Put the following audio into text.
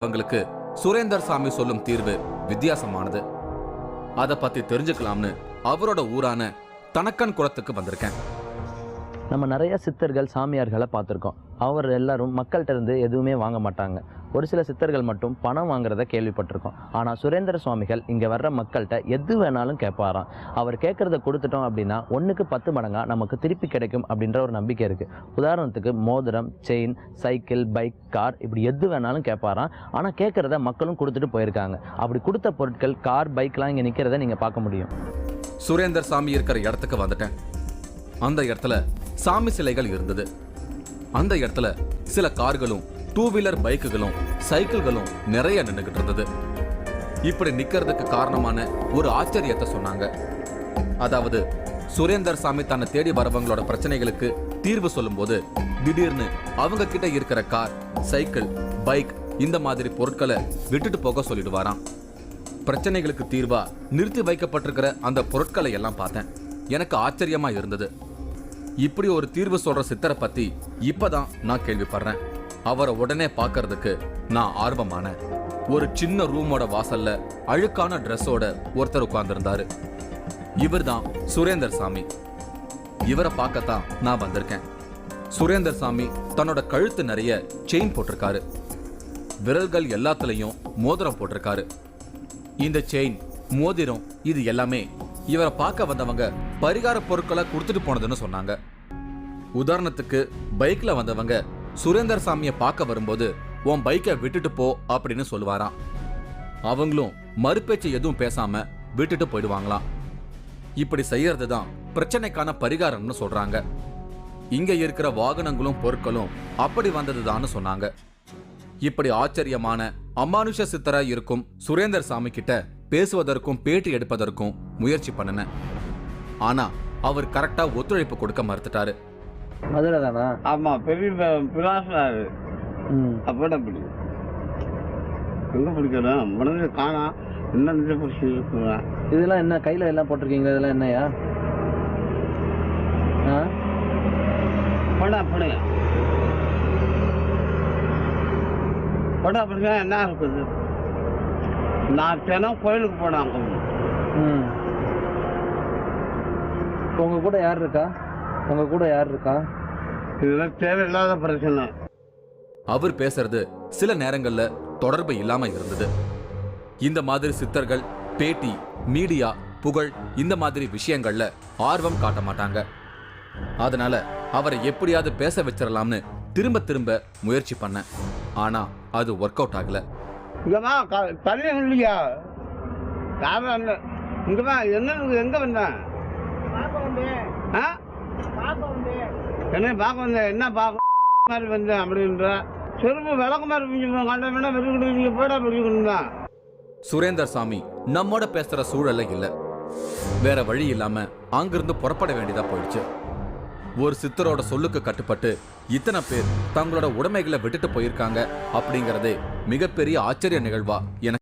அவங்களுக்கு சுரேந்தர் சாமி சொல்லும் தீர்வு வித்தியாசமானது. அதை பத்தி தெரிஞ்சுக்கலாம்னு அவரோட ஊரான தனக்கன் குளத்துக்கு வந்திருக்கேன். நம்ம நிறைய சித்தர்கள் சாமியார்களை பார்த்துருக்கோம். அவர் எல்லாரும் மக்கள்கிட்ட இருந்து எதுவுமே வாங்க மாட்டாங்க. ஒரு சில சித்தர்கள் மட்டும் பணம் வாங்குறத கேள்விப்பட்டிருக்கோம். ஆனால் சுரேந்திர சுவாமிகள் இங்கே வர்ற மக்கள்கிட்ட எது வேணாலும் கேட்பாராம். அவர் கேட்குறத கொடுத்துட்டோம் அப்படின்னா 1க்கு 10 மடங்கா நமக்கு திருப்பி கிடைக்கும் அப்படின்ற ஒரு நம்பிக்கை இருக்குது. உதாரணத்துக்கு மோதிரம், செயின், சைக்கிள், பைக், கார் இப்படி எது வேணாலும் கேட்பாராம். ஆனால் கேட்குறத மக்களும் கொடுத்துட்டு போயிருக்காங்க. அப்படி கொடுத்த பொருட்கள், கார், பைக்லாம் இங்கே நிற்கிறத நீங்கள் பார்க்க முடியும். சுரேந்தர் சாமி இருக்கிற இடத்துக்கு வந்துட்டேன். அந்த இடத்துல சாமி சிலைகள் இருந்தது. அந்த இடத்துல சில கார்களும், 2 வீலர் பைக்குகளும், சைக்கிள்களும் நிறைய நின்றுகிட்டு இருந்தது. இப்படி நிக்கிறதுக்கு காரணமான ஒரு ஆச்சரியத்தை சொன்னாங்க. அதாவது சுரேந்தர் சாமி தன்னை தேடி வரவங்களோட பிரச்சனைகளுக்கு தீர்வு சொல்லும் போது திடீர்னு அவங்க கிட்ட இருக்கிற கார், சைக்கிள், பைக் இந்த மாதிரி பொருட்களை விட்டுட்டு போக சொல்லிடுவாராம். பிரச்சனைகளுக்கு தீர்வா நிறுத்தி வைக்கப்பட்டிருக்கிற அந்த பொருட்களை எல்லாம் பார்த்தேன். எனக்கு ஆச்சரியமா இருந்தது. இப்படி ஒரு தீர்வு சொல்ற சித்தரை பத்தி இப்பதான் நான் கேள்விப்படுறேன். அவரை உடனே பார்க்கறதுக்கு நான் ஆர்வமான ஒரு சின்ன ரூமோட வாசல்ல அழுக்கான ட்ரெஸ்ஸோட ஒருத்தர் உட்கார்ந்திருந்தாரு. இவர் தான் சுரேந்தர் சாமி. இவரை பார்க்கத்தான் நான் வந்திருக்கேன். சுரேந்தர் சாமி தன்னோட கழுத்து நிறைய செயின் போட்டிருக்காரு. விரல்கள் எல்லாத்துலயும் மோதிரம் போட்டிருக்காரு. இந்த செயின், மோதிரம் இது எல்லாமே இவரை பார்க்க வந்தவங்க பரிகார பொருட்களை கொடுத்துட்டு போனதுன்னு சொன்னாங்க. உதாரணத்துக்கு பைக்ல வந்தவங்க சுரேந்தர் சாமியை பார்க்க வரும்போது உன் பைக்கை விட்டுட்டு போ அப்படின்னு சொல்லுவாராம். அவங்களும் மறுபேச்சு எதுவும் பேசாம விட்டுட்டு போயிடுவாங்களாம். இப்படி செய்யறது தான் பிரச்சனைக்கான பரிகாரம்னு சொல்றாங்க. இங்க இருக்கிற வாகனங்களும் பொருட்களும் அப்படி வந்ததுதான்னு சொன்னாங்க. இப்படி ஆச்சரியமான அமானுஷ சித்தரா இருக்கும் சுரேந்தர் சாமி கிட்ட பேசுவதற்கும் பேட்டி எடுப்பதற்கும் முயற்சி பண்ணினேன். ஆனா அவர் கரெக்டா ஒத்துழைப்பு கொடுக்க மறுத்துட்டாரு. மதுரை தானா? ஆமா, பெரிய பிராசனாரு. அப்பட பிடிக்கும். எங்க பிடிக்கணும் மனதில் காணா என்ன பிடிச்சிருக்குறேன். இதெல்லாம் என்ன கையில எல்லாம் போட்டிருக்கீங்க? இதெல்லாம் என்னையா? படம் அப்படிங்க படம் அப்படிங்க என்ன இருக்குது. நான் தினம் கோயிலுக்கு போனாங்க. உங்க கூட யார் இருக்கா? உங்க கூட யார் இருக்கா? இதெல்லாம் தேவையில்லாத பிரச்சனை. அவர் பேசுறது சில நேரங்கள்ல தொடர்பு இல்லாம இருந்தது. இந்த மாதிரி சித்தர்கள் பேட்டி, மீடியா, புகழ் இந்த மாதிரி விஷயங்கள்ல ஆர்வம் காட்ட மாட்டாங்க. அதனால அவரை எப்படியாவது பேச வச்சிடலாம்னு திரும்ப திரும்ப முயற்சி பண்ண. ஆனா அது ஒர்க் அவுட் ஆகல. இங்கம்மா தண்ணி இல்லையா? யாரும் இங்கம்மா என்ன எங்க வந்தேன்? என்ன பார்க்க வந்தேன்? என்ன பார்க்க மாதிரி வந்தேன் அப்படின்ற செருப்பு விளக்க மாதிரி கண்ட வெறுக்கிட்டு போட பிடிக்கணும். சுரேந்தர் சாமி நம்மோட பேசுற சூழல்ல இல்ல. வேற வழி இல்லாம அங்கிருந்து புறப்பட வேண்டியதா போயிடுச்சு. ஒரு சித்தரோட சொல்லுக்கு கட்டுப்பட்டு இத்தனை பேர் தங்களோட உடைமைகளை விட்டுட்டு போயிருக்காங்க அப்படிங்கறதே மிகப்பெரிய ஆச்சரிய நிகழ்வா எனக்கு